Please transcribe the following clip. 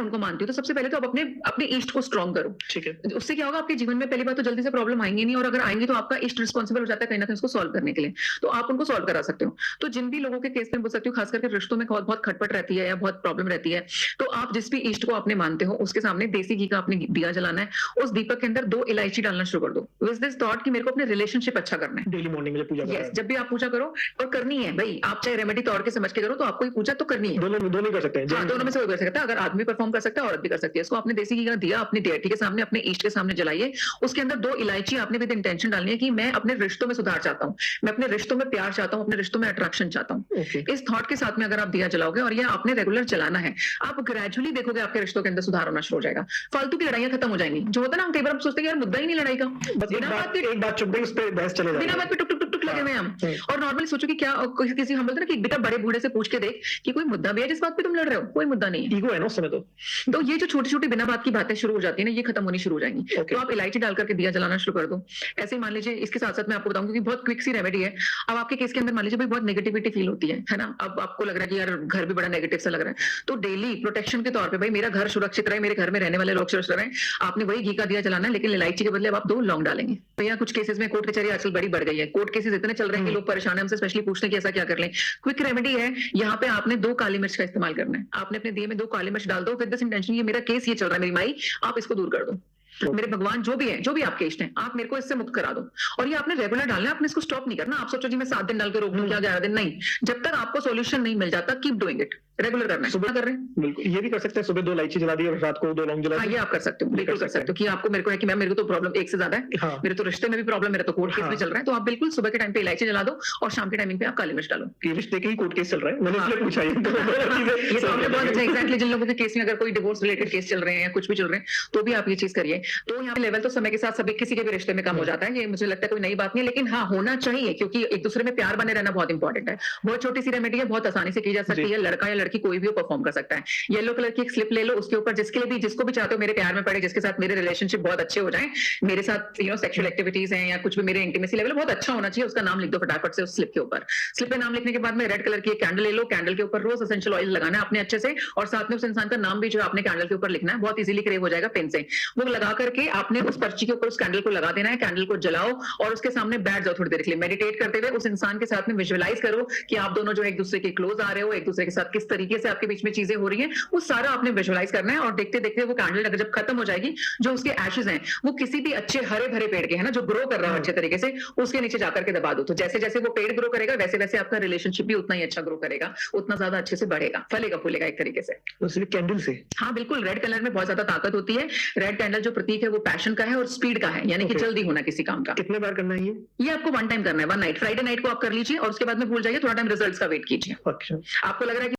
उनको मानती हूँ, तो सबसे पहले तो आप अपने अपने ईस्ट को स्ट्रॉन्ग करो। ठीक है। उससे क्या होगा, आपके जीवन में पहली बात तो जल्दी से प्रॉब्लम आएँगी नहीं, और अगर आएँगी तो आपका ईस्ट रिस्पॉन्सिबल हो जाता है कहीं न कहीं उसको सॉल्व करने के लिए। तो आप उनको सॉल्व करा सकते हो। तो जिन भी लोगों के केस में बोल सकती हूँ, खास करके रिश्तों में बहुत बहुत खटपट रहती है या बहुत प्रॉब्लम रहती है, तो आप जिस भी ईस्ट को आपने मानते हो, उसके सामने देसी घी का आपने दिया जलाना है। उस दीपक के अंदर 2 इलायची डालना शुरू कर दो। विद दिस थॉट कि मेरे को अपने रिलेशनशिप अच्छा करना है। डेली मॉर्निंग में जब पूजा कर रहा यस, है। जब भी आप पूजा करो, और करनी है भई, आप चाहे रेमेडी तोड़ के समझ के करो, तो आपको ये पूजा तो करनी है। दोनों दोनों कर सकते हैं। हाँ, दोनों में से कोई कर सकता है। अगर आदमी परफॉर्म कर सकता है, औरत भी कर सकती है। इसको आपने देसी घी का दिया अपनी डेटी के सामने, अपने ईस्ट के सामने जलाइए। उसके अंदर 2 इलायची आपने विद इंटेंशन डालनी है कि मैं अपने रिश्तों में सुधार चाहता हूँ। मैं अपने रिश्तों में प्यार चाहता हूँ, अपने रिश्तों में अट्रैक्शन चाहता हूँ। ओके। इस थॉट के साथ में अगर आप दिया जलाओगे और ये आपने रेगुलर जलाना है, आप ग्रेजुअली देखोगे आपके रिश्तों के अंदर सुधार होना शुरू हो जाएगा। फालतू की लड़ाइयाँ खत्म हो जाएँगी। जो होता है ना, हम कई बार हम सोचते हैं यार मुद्दा ही नहीं लड़ाई का। बस एक बात चुप गई, उस पे बहस चले बिना जाएगा। बात पे टुक टुक टुक टुक लगे हुए हैं हम। और नॉर्मली सोचो कि क्या किसी हम बोलते हैं ना कि बेटा बड़े बूढ़े से पूछ के देख कि कोई मुद्दा भी है जिस बात पे तुम लड़ रहे हो? कोई मुद्दा नहीं है। ईगो है ना उस समय तो। तो ये जो छोटी-छोटी बिना बात की बातें शुरू हो जाती है ना, ये खत्म होनी शुरू हो जाएंगी। ओके। तो आप इलायची डाल करके दिया जलाना शुरू कर दो। ऐसे ही मान लीजिए, इसके साथ-साथ मैं आपको बताऊँ क्योंकि बहुत क्विक सी रेमेडी है। अब आपके केस के अंदर मान लीजिए भाई बहुत नेगेटिविटी फील होती है ना? अब आपको लग रहा है कि यार घर भी बड़ा नेगेटिव सा लग रहा है। तो डेली प्रोटेक्शन के तौर पे भाई मेरा घर सुरक्षित रहे, मेरे घर में रहने वाले लोग सुरक्षित रहें, आपने वही घी का दिया जलाना है, लेकिन इलायची के बदले अब आप 2 लौंग डालेंगे। तो यहाँ कुछ केसेस में कोर्ट कचहरी आजकल बड़ी बढ़ गई है। कोर्ट केसेस इतने चल रहे हैं कि लोग परेशान हैं, हमसे स्पेशली पूछते हैं कि ऐसा क्या कर लें? क्विक रेमेडी है, यहाँ पे आपने 2 काली मिर्च का इस्तेमाल करना है। आपने अपने दिए में 2 काली मिर्च डाल दो विद दिस इंटेंशन, ये मेरा केस ये चल रहा है मेरी माई, आप इसको दूर कर दो। मेरे भगवान जो भी है, जो भी आपके इष्ट हैं, आप मेरे को इससे मुक्त करा दो। और ये आपने रेगुलर डालना है, आपने इसको स्टॉप नहीं करना। आप सोचो जी मैं 7 दिन डाल के रोक दूं क्या 11 दिन, नहीं। जब तक आपको सॉल्यूशन नहीं मिल जाता, कीप डूइंग इट। रेगुलर करना है। सुबह कर रहे हैं। बिल्कुल, ये भी कर सकते हैं, सुबह 2 इलायची जला दी और रात को 2 लौंग जला हाँ, दी। ये आप कर सकते हो, बिल्कुल कर सकते हो कि आपको मेरे को है कि मैम मेरे को तो प्रॉब्लम एक से ज्यादा है, हाँ। मेरे तो रिश्ते में भी प्रॉब्लम, मेरा तो कोर्ट केस हाँ। भी चल रहा है, तो आप बिल्कुल सुबह के टाइम पे इलायची जला दो और शाम के टाइमिंग पे आप काली मिर्च डालो। ये रिश्ते के ही कोर्ट केस चल रहा है, मैंने हाँ। इसलिए पूछा ये तो ये तो आपने बहुत अच्छा एग्जैक्टली, जिन लोगों के केस में अगर कोई डिवोर्स रिलेटेड केस चल रहे हैं या कुछ भी चल रहे हैं, तो भी आप ये चीज करिए। तो यहाँ पे लेवल तो समय के साथ सभी किसी के भी रिश्ते में कम हो जाता है, ये मुझे लगता है कोई नई बात नहीं है, लेकिन हाँ होना चाहिए क्योंकि एक दूसरे में प्यार बने रहना बहुत इंपॉर्टेंट है। बहुत छोटी सी रेमेडी है, बहुत आसानी से की जा सकती है, लड़का या लड़की कोई भी परफॉर्म कर सकता है। येलो कलर की एक स्लिप ले लो, उसके ऊपर जिसके लिए भी, जिसको भी चाहते हो मेरे प्यार में पड़े, जिसके साथ मेरे रिलेशनशिप बहुत अच्छे हो जाएं, मेरे साथ सेक्सुअल एक्टिविटीज हैं या कुछ भी, मेरे इंटीमेसी लेवल बहुत अच्छा होना चाहिए, उसका नाम लिख दो फटाफट से उस स्लिप के ऊपर। स्लिप पे नाम लिखने के बाद में रेड कलर की एक कैंडल ले लो, कैंडल के ऊपर रोज एसेंशियल ऑयल लगाना है अपने अच्छे से, और साथ में उस इंसान का नाम भी जो आपने कैंडल के ऊपर लिखना है, बहुत इजीली क्रेव हो जाएगा पेन से। वो लगा करके आपने उस पर्ची के ऊपर उस कैंडल को लगा देना है, कैंडल को जलाओ और उसके सामने बैठ जाओ थोड़ी देर के लिए, मेडिटेट करते हुए उस इंसान के साथ में विजुअलाइज करो कि आप दोनों जो एक दूसरे के क्लोज आ रहे हो, एक दूसरे के साथ किस तरीके से आपके बीच में चीजें हो रही हैं, वो सारा आपने विजुअलाइज करना है। और देखते देखते वो कैंडल अगर जब खत्म हो जाएगी, जो उसके एशेज हैं वो किसी भी अच्छे हरे भरे पेड़ के है ना, जो ग्रो कर रहा है अच्छे तरीके से, उसके नीचे जाकर के दबा दो। तो जैसे जैसे वो पेड़ ग्रो करेगा, वैसे वैसे आपका रिलेशनशिप भी उतना ही अच्छा ग्रो करेगा, उतना ज्यादा अच्छे से बढ़ेगा, फलेगा फूलेगा एक तरीके से। तो सिर्फ कैंडल से? हाँ बिल्कुल, रेड कलर में बहुत ज्यादा ताकत होती है। रेड कैंडल जो प्रतीक है वो पैशन का है और स्पीड का है, यानी कि जल्दी होना किसी काम का। कितने बार करना है ये आपको 1 टाइम करना है, 1 नाइट, फ्राइडे नाइट को आप कर लीजिए और उसके बाद में भूल जाइए, थोड़ा टाइम रिजल्ट्स का वेट कीजिए। अच्छा। आपको लग रहा है कि